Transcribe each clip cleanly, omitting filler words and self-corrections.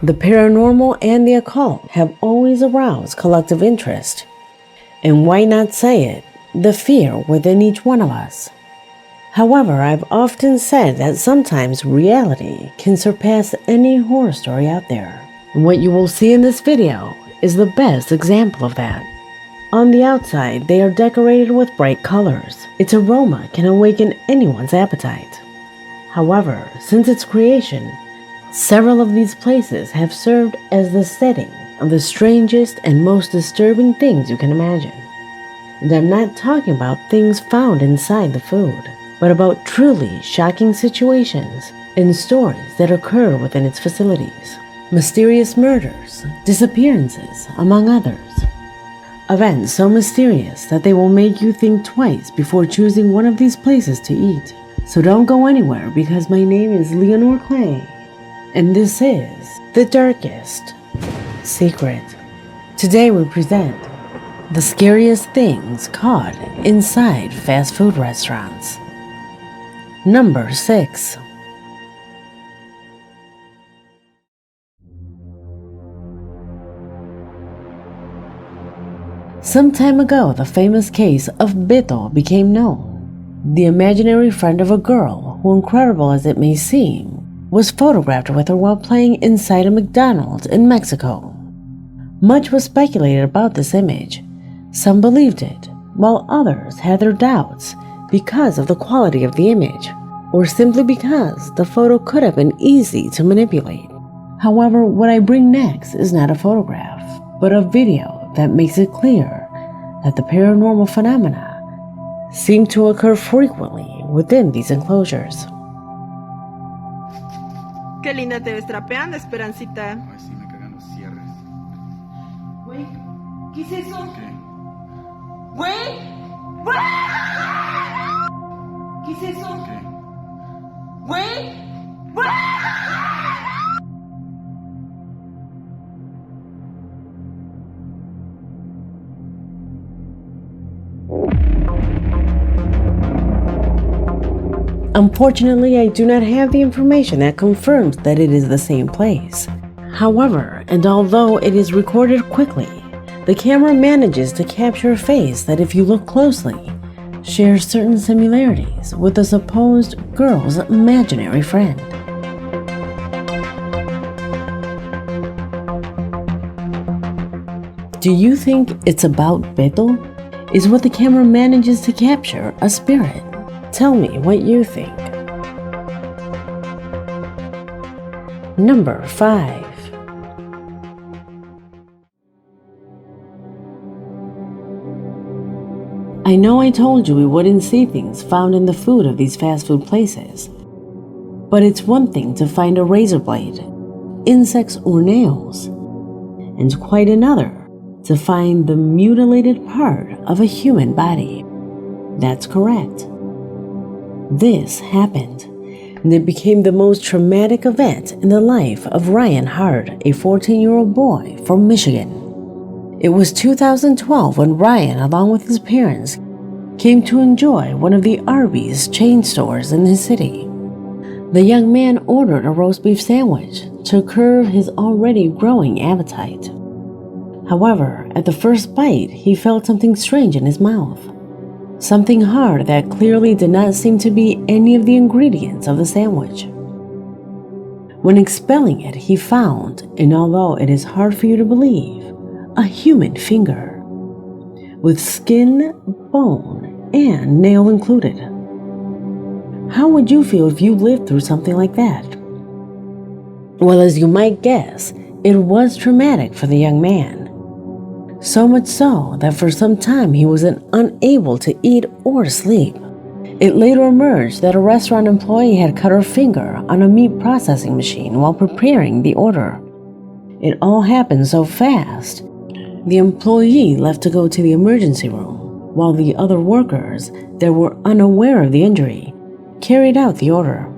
The paranormal and the occult have always aroused collective interest. And why not say it, the fear within each one of us. However, I've often said that sometimes reality can surpass any horror story out there. And what you will see in this video is the best example of that. On the outside, they are decorated with bright colors. Its aroma can awaken anyone's appetite. However, since its creation, several of these places have served as the setting of the strangest and most disturbing things you can imagine. And I'm not talking about things found inside the food, but about truly shocking situations and stories that occur within its facilities. Mysterious murders, disappearances, among others. Events so mysterious that they will make you think twice before choosing one of these places to eat. So don't go anywhere, because my name is Leonore Clay, and this is The Darkest Secret. Today we present the scariest things caught inside fast food restaurants. Number 6. Some time ago, the famous case of Beto became known. The imaginary friend of a girl who, incredible as it may seem, was photographed with her while playing inside a McDonald in Mexico. Much was speculated about this image. Some believed it, while others had their doubts because of the quality of the image, or simply because the photo could have been easy to manipulate. However, what I bring next is not a photograph, but a video that makes it clear that the paranormal phenomena seem to occur frequently within these enclosures. Qué linda te ves trapeando, Esperancita. Ay, sí, me cagan los cierres. Güey, ¿qué es eso? ¿Qué? Güey, güey. ¿Qué es eso? ¿Qué? Güey, güey. Unfortunately, I do not have the information that confirms that it is the same place. However, and although it is recorded quickly, the camera manages to capture a face that, if you look closely, shares certain similarities with the supposed girl's imaginary friend. Do you think it's about Beto? Is what the camera manages to capture a spirit? Tell me what you think. Number 5. I know I told you we wouldn't see things found in the food of these fast food places, but it's one thing to find a razor blade, insects, or nails, and quite another to find the mutilated part of a human body. That's correct. This happened, and it became the most traumatic event in the life of Ryan Hart, a 14-year-old boy from Michigan. It was 2012 when Ryan, along with his parents, came to enjoy one of the Arby's chain stores in his city. The young man ordered a roast beef sandwich to curb his already growing appetite. However, at the first bite, he felt something strange in his mouth. Something hard that clearly did not seem to be any of the ingredients of the sandwich. When expelling it, he found, and although it is hard for you to believe, a human finger, with skin, bone, and nail included. How would you feel if you lived through something like that? Well, as you might guess, it was traumatic for the young man. So much so that for some time he was unable to eat or sleep. It later emerged that a restaurant employee had cut her finger on a meat processing machine while preparing the order. It all happened so fast, the employee left to go to the emergency room, while the other workers that were unaware of the injury carried out the order.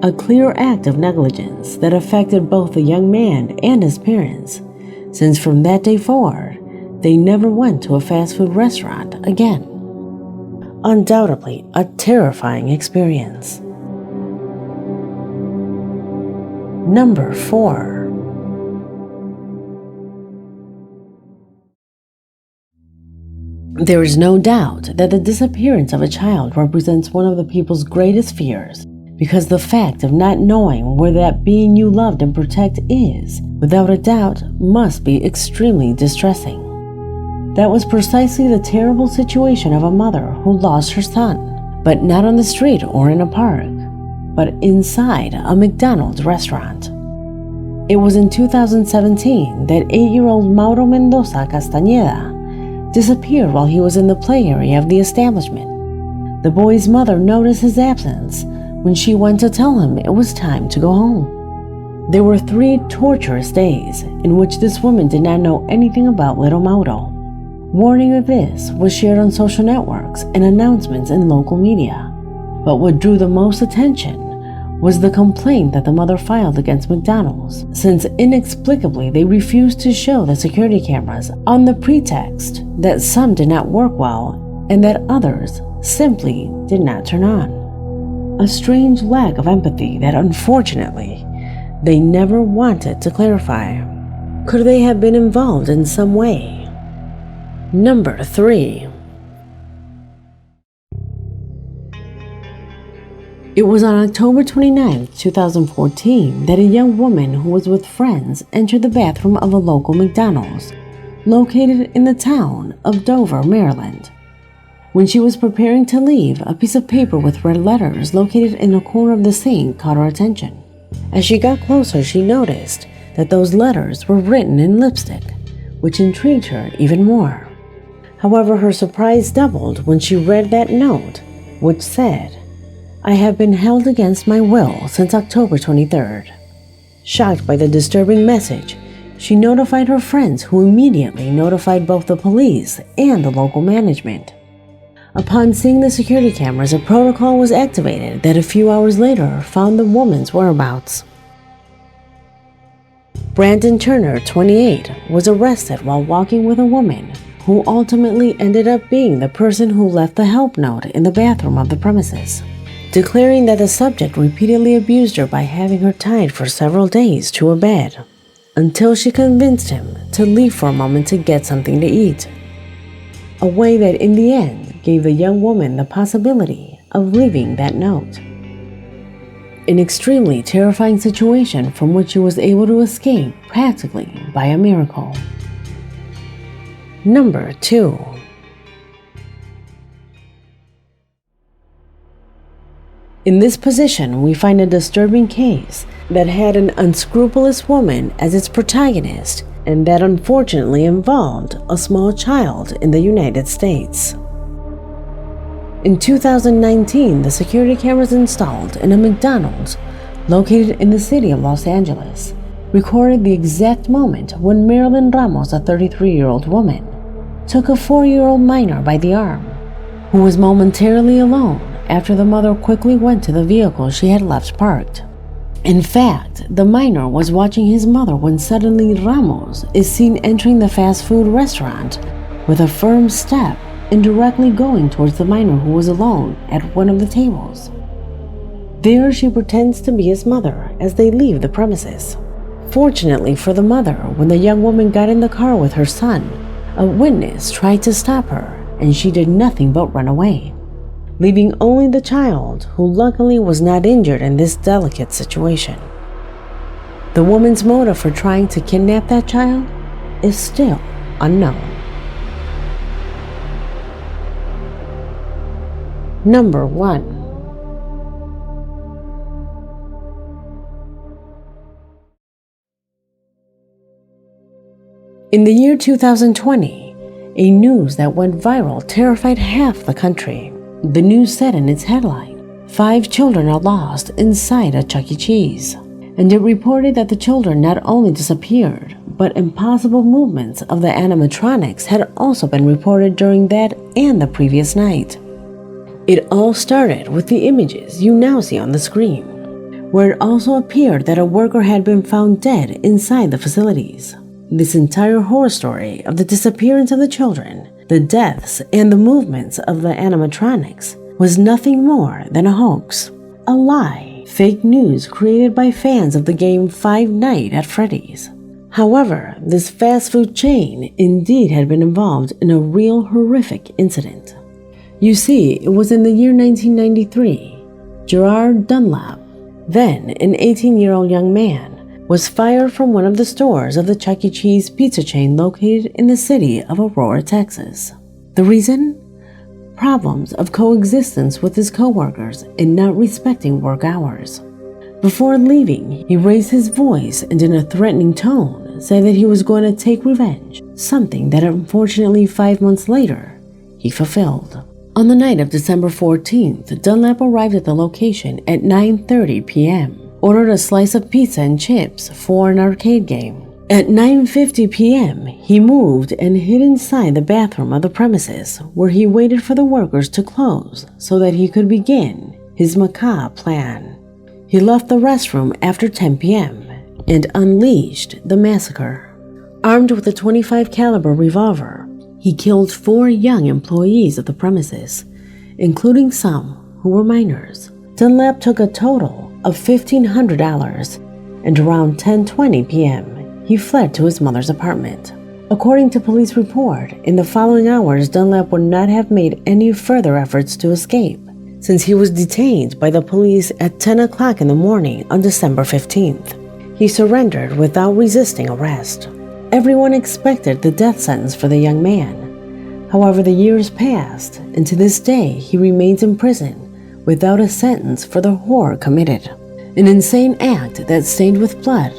A clear act of negligence that affected both the young man and his parents, since from that day forward, they never went to a fast food restaurant again. Undoubtedly a terrifying experience. Number 4. There is no doubt that the disappearance of a child represents one of the people's greatest fears, because the fact of not knowing where that being you loved and protect is, without a doubt, must be extremely distressing. That was precisely the terrible situation of a mother who lost her son, but not on the street or in a park, but inside a McDonald's restaurant. It was in 2017 that 8-year-old Mauro Mendoza Castañeda disappeared while he was in the play area of the establishment. The boy's mother noticed his absence when she went to tell him it was time to go home. There were 3 torturous days in which this woman did not know anything about little Mauro. Warning of this was shared on social networks and announcements in local media. But what drew the most attention was the complaint that the mother filed against McDonald's, since inexplicably they refused to show the security cameras on the pretext that some did not work well and that others simply did not turn on. A strange lack of empathy that unfortunately they never wanted to clarify. Could they have been involved in some way? Number 3. It was on October 29, 2014 that a young woman who was with friends entered the bathroom of a local McDonald's located in the town of Dover, Maryland. When she was preparing to leave, a piece of paper with red letters located in a corner of the sink caught her attention. As she got closer, she noticed that those letters were written in lipstick, which intrigued her even more. However, her surprise doubled when she read that note, which said, "I have been held against my will since October 23rd. Shocked by the disturbing message, she notified her friends, who immediately notified both the police and the local management. Upon seeing the security cameras, a protocol was activated that a few hours later found the woman's whereabouts. Brandon Turner, 28, was arrested while walking with a woman who ultimately ended up being the person who left the help note in the bathroom of the premises, declaring that the subject repeatedly abused her by having her tied for several days to a bed, until she convinced him to leave for a moment to get something to eat. A way that in the end gave the young woman the possibility of leaving that note. An extremely terrifying situation from which she was able to escape practically by a miracle. Number 2. In this position, we find a disturbing case that had an unscrupulous woman as its protagonist, and that unfortunately involved a small child in the United States. In 2019, the security cameras installed in a McDonald's located in the city of Los Angeles recorded the exact moment when Marilyn Ramos, a 33-year-old woman, took a 4-year-old minor by the arm, who was momentarily alone after the mother quickly went to the vehicle she had left parked. In fact, the minor was watching his mother when suddenly Ramos is seen entering the fast food restaurant with a firm step and directly going towards the minor, who was alone at one of the tables. There she pretends to be his mother as they leave the premises. Fortunately for the mother, when the young woman got in the car with her son, a witness tried to stop her and she did nothing but run away, leaving only the child, who luckily was not injured in this delicate situation. The woman's motive for trying to kidnap that child is still unknown. Number 1. In the year 2020, a news that went viral terrified half the country. The news said in its headline, 5 children are lost inside a Chuck E. Cheese, and it reported that the children not only disappeared, but impossible movements of the animatronics had also been reported during that and the previous night. It all started with the images you now see on the screen, where it also appeared that a worker had been found dead inside the facilities. This entire horror story of the disappearance of the children, the deaths, and the movements of the animatronics was nothing more than a hoax, a lie, fake news created by fans of the game Five Nights at Freddy's. However, this fast food chain indeed had been involved in a real horrific incident. You see, it was in the year 1993. Gerard Dunlap, then an 18-year-old young man, was fired from one of the stores of the Chuck E. Cheese pizza chain located in the city of Aurora, Texas. The reason? Problems of coexistence with his coworkers and not respecting work hours. Before leaving, he raised his voice and in a threatening tone said that he was going to take revenge, something that unfortunately 5 months later, he fulfilled. On the night of December 14th, Dunlap arrived at the location at 9:30 p.m., ordered a slice of pizza and chips for an arcade game. At 9:50 p.m., he moved and hid inside the bathroom of the premises, where he waited for the workers to close so that he could begin his macabre plan. He left the restroom after 10 p.m. and unleashed the massacre. Armed with a .25 caliber revolver, he killed 4 young employees of the premises, including some who were minors. Dunlap took a total of $1,500, and around 10:20 p.m., he fled to his mother's apartment. According to police report, in the following hours, Dunlap would not have made any further efforts to escape, since he was detained by the police at 10 o'clock in the morning on December 15th. He surrendered without resisting arrest. Everyone expected the death sentence for the young man. However, the years passed, and to this day he remains in prison without a sentence for the horror committed. An insane act that stained with blood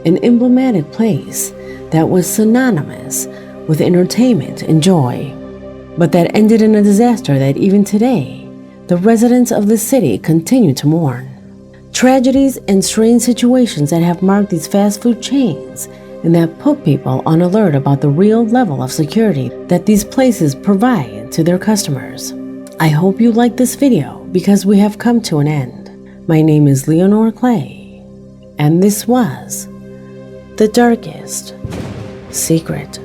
an emblematic place that was synonymous with entertainment and joy, but that ended in a disaster that even today, the residents of the city continue to mourn. Tragedies and strange situations that have marked these fast food chains and that put people on alert about the real level of security that these places provide to their customers. I hope you liked this video because we have come to an end. My name is Leonore Clay, and this was The Darkest Secret.